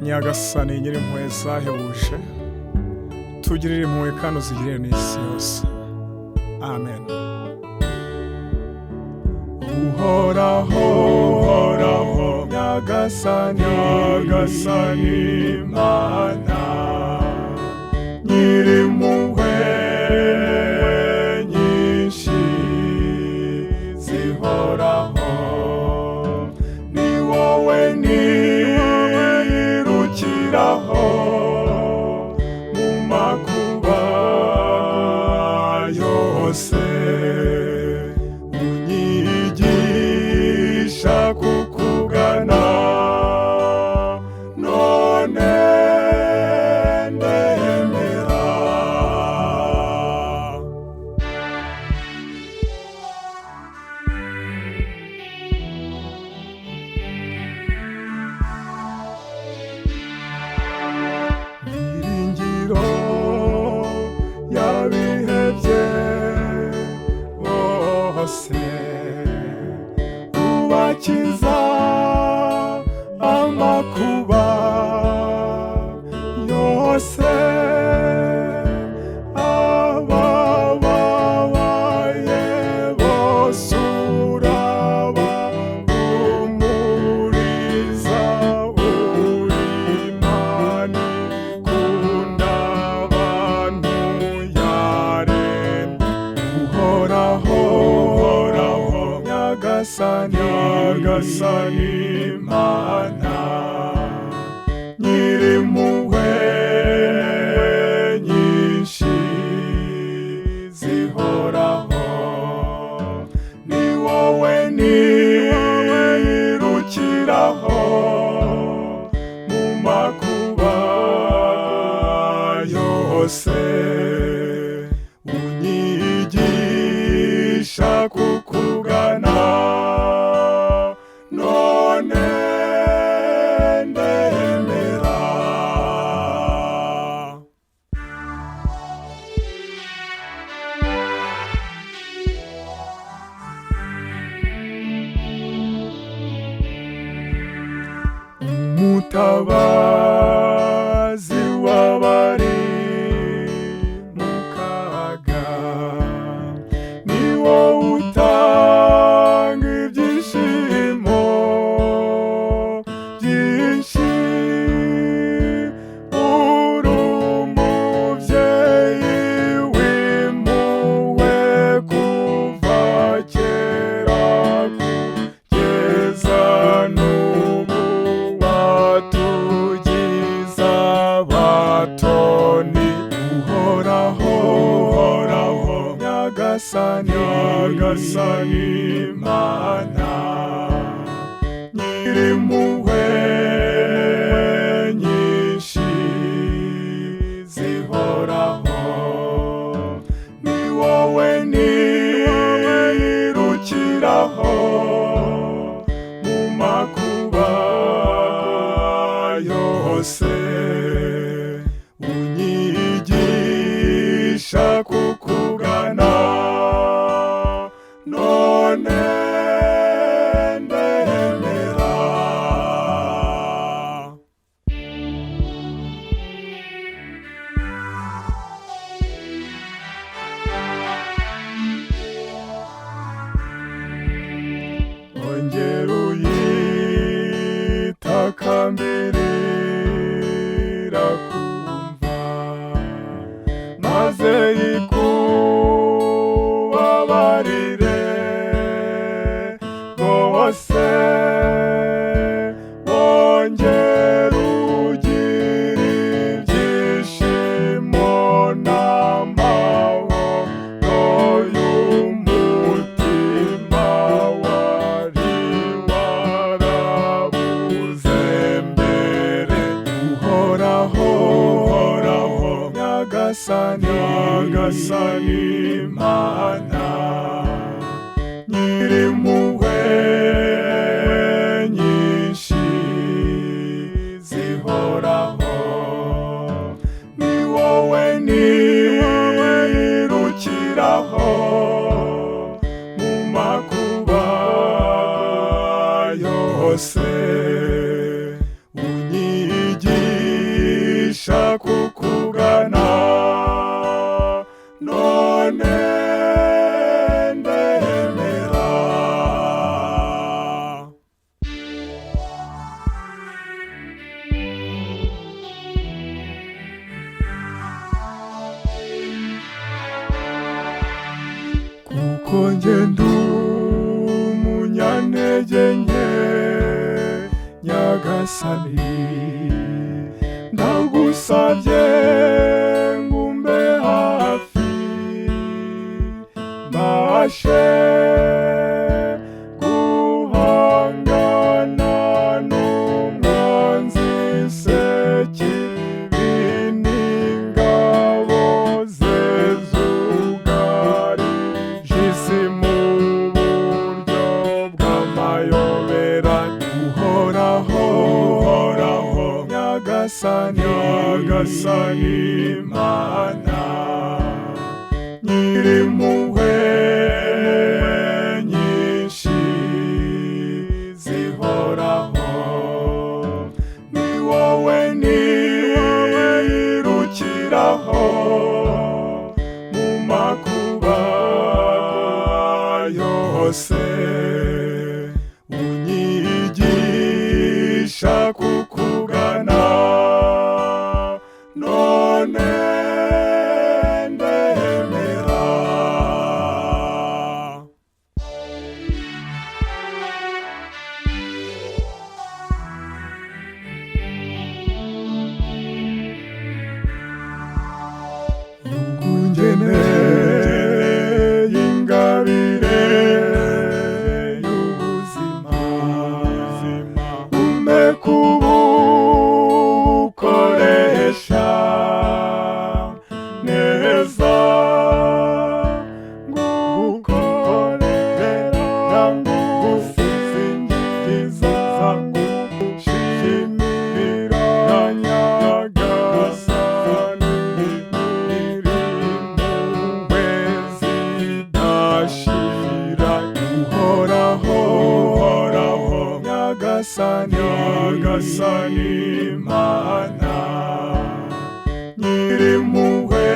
Nyagasani Nyirimpuhwe zahebuje, tugirire impuhwe kandi uzigirire n'isi yose. Amen. Uhoraho, uhoraho, Nyagasani Imana Nyirimpuhwe nyinshi zihoraho, ni wowe nirukiraho mu makuba yose, unyigisha kukugana, none ndemera. Byiringiro yabihebye bose, ubakiza amakuba yose, abababaye bose urabahumuriza, Imana ikunda abantu yaremye. Uhoraho, uhoraho, Nyagasani Imana Nyirimpuhwe nyinshi zihoraho, ni wowe nirukiraho mu makuba yose, unyigisha kukugana, none ndemera. Umutabazi w'abari mu kaga, ni wowe utanga ibyishimo byinshi, uri umubyeyi w'impuhwe kuva kera kugeza n'ubu, watugize abatoni. Uhoraho, uhoraho, Nyagasani Imana Nyirimpuhwe nyinshi zihoraho, ni wowe nirukiraho mu makuba yose, unyigisha kukugana, none ndemera. Ongera uyitakambirira kumva, maze ikubabarire rwose, wongera ugire ibyishimo n'amahoro y'umutima wari warabuze mbere. Uhoraho, uhoraho, Nyagasani Imana Nyirimpuhwe nyinshi zihoraho, ni wowe nirukiraho mu makuba yose, unyigi nanjye ndu umunyantege nke nyagasani ndagusabye ngumbe hafi mbashe guhangana n'umwanzi sekibi n'ingabo ze zugarije isi mu buryo bw'amayobera uhoraho nyagasani Imana Nyirimpuhwe nyinshi zihoraho ni wowe nirukiraho mu makuba yose unyigisha kukugana none ndemera ungeneye ingabire y'ubuzima umpe kubukoresha neza ngukorera ngusingiza ngushimira nyagasani Nyirimpuhwe zidashira uhoraho nyagasani Imana Nyirimpuhwe